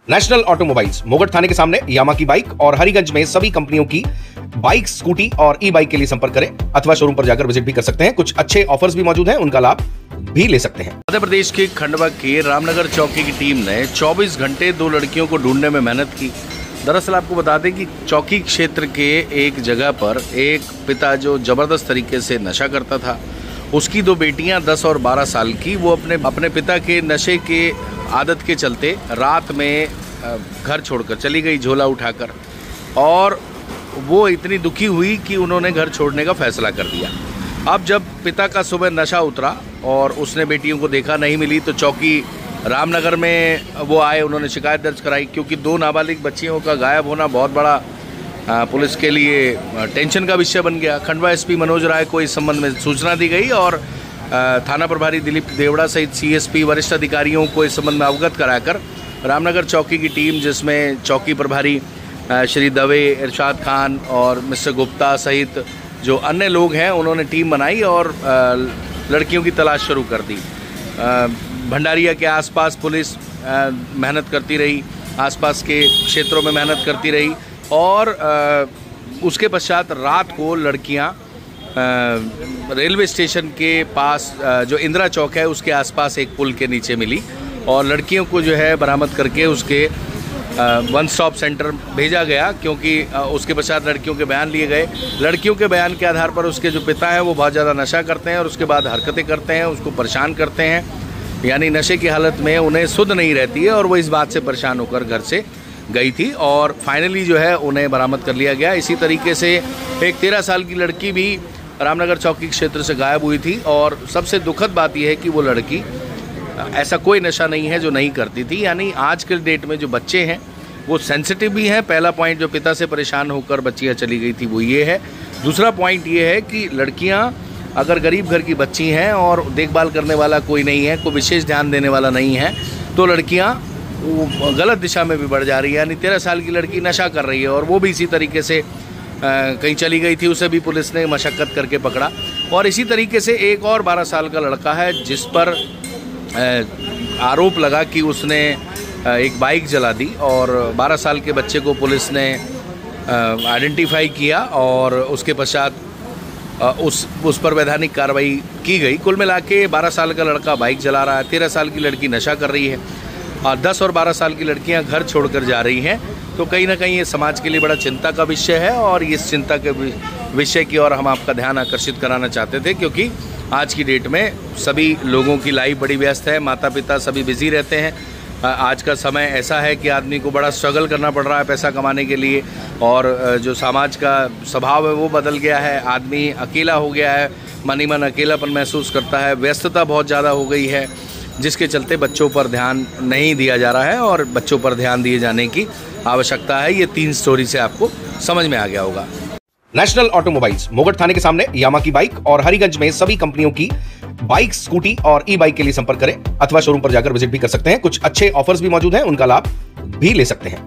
National automobiles मोगट थाने के सामने यामा की बाइक और हरिगंज में सभी कंपनियों की बाइक, स्कूटी और ई बाइक के लिए संपर्क करें अथवा शोरूम पर जाकर विजिट भी कर सकते हैं। कुछ अच्छे ऑफर्स भी मौजूद हैं, उनका लाभ भी ले सकते हैं। मध्य प्रदेश के खंडवा के रामनगर चौकी की टीम ने 24 घंटे 2 लड़कियों को ढूंढने में मेहनत की। दरअसल आपको बता दें कि चौकी क्षेत्र के एक जगह पर एक पिता जो जबरदस्त तरीके से नशा करता था, उसकी 2 बेटियां 10 और 12 साल की, वो अपने पिता के नशे के आदत के चलते रात में घर छोड़कर चली गई झोला उठाकर, और वो इतनी दुखी हुई कि उन्होंने घर छोड़ने का फैसला कर दिया। अब जब पिता का सुबह नशा उतरा और उसने बेटियों को देखा, नहीं मिली, तो चौकी रामनगर में वो आए, उन्होंने शिकायत दर्ज कराई, क्योंकि 2 नाबालिग बच्चियों का गायब होना बहुत बड़ा पुलिस के लिए टेंशन का विषय बन गया। खंडवा एसपी मनोज राय को इस संबंध में सूचना दी गई और थाना प्रभारी दिलीप देवड़ा सहित सीएसपी वरिष्ठ अधिकारियों को इस संबंध में अवगत कराकर रामनगर चौकी की टीम, जिसमें चौकी प्रभारी श्री दवे, इरशाद खान और मिस्टर गुप्ता सहित जो अन्य लोग हैं, उन्होंने टीम बनाई और लड़कियों की तलाश शुरू कर दी। भंडारिया के आसपास पुलिस मेहनत करती रही, आसपास के क्षेत्रों में मेहनत करती रही, और उसके पश्चात रात को लड़कियां रेलवे स्टेशन के पास जो इंदिरा चौक है उसके आसपास एक पुल के नीचे मिली, और लड़कियों को जो है बरामद करके उसके 1 स्टॉप सेंटर भेजा गया, क्योंकि उसके पश्चात लड़कियों के बयान लिए गए। लड़कियों के बयान के आधार पर उसके जो पिता हैं वो बहुत ज़्यादा नशा करते हैं और उसके बाद हरकतें करते हैं, उसको परेशान करते हैं, यानी नशे की हालत में उन्हें सुध नहीं रहती है, और वो इस बात से परेशान होकर घर से गई थी, और फाइनली जो है उन्हें बरामद कर लिया गया। इसी तरीके से एक 13 साल की लड़की भी रामनगर चौकी क्षेत्र से गायब हुई थी, और सबसे दुखद बात यह है कि वो लड़की ऐसा कोई नशा नहीं है जो नहीं करती थी। यानी आज के डेट में जो बच्चे हैं वो सेंसिटिव भी हैं। पहला पॉइंट, जो पिता से परेशान होकर बच्चियाँ चली गई थी, वो ये है। दूसरा पॉइंट ये है कि लड़कियाँ अगर गरीब घर की बच्ची हैं और देखभाल करने वाला कोई नहीं है, कोई विशेष ध्यान देने वाला नहीं है, तो लड़कियाँ गलत दिशा में भी बढ़ जा रही है। यानी 13 साल की लड़की नशा कर रही है और वो भी इसी तरीके से कहीं चली गई थी, उसे भी पुलिस ने मशक्कत करके पकड़ा। और इसी तरीके से एक और 12 साल का लड़का है जिस पर आरोप लगा कि उसने एक बाइक जला दी, और 12 साल के बच्चे को पुलिस ने आइडेंटिफाई किया और उसके पश्चात उस पर वैधानिक कार्रवाई की गई। कुल मिला के 12 साल का लड़का बाइक जला रहा है, 13 साल की लड़की नशा कर रही है, और 10 और 12 साल की लड़कियां घर छोड़कर जा रही हैं। तो कहीं ना कहीं ये समाज के लिए बड़ा चिंता का विषय है, और इस चिंता के विषय की ओर हम आपका ध्यान आकर्षित कराना चाहते थे, क्योंकि आज की डेट में सभी लोगों की लाइफ बड़ी व्यस्त है, माता पिता सभी बिजी रहते हैं। आज का समय ऐसा है कि आदमी को बड़ा स्ट्रगल करना पड़ रहा है पैसा कमाने के लिए, और जो समाज का स्वभाव है वो बदल गया है, आदमी अकेला हो गया है, मन ही मन अकेलापन महसूस करता है, व्यस्तता बहुत ज़्यादा हो गई है, जिसके चलते बच्चों पर ध्यान नहीं दिया जा रहा है, और बच्चों पर ध्यान दिए जाने की आवश्यकता है। ये 3 स्टोरी से आपको समझ में आ गया होगा। नेशनल ऑटोमोबाइल्स मोगट थाने के सामने यामा की बाइक और हरिगंज में सभी कंपनियों की बाइक, स्कूटी और ई बाइक के लिए संपर्क करें अथवा शोरूम पर जाकर विजिट भी कर सकते हैं। कुछ अच्छे ऑफर्स भी मौजूद हैं, उनका लाभ भी ले सकते हैं।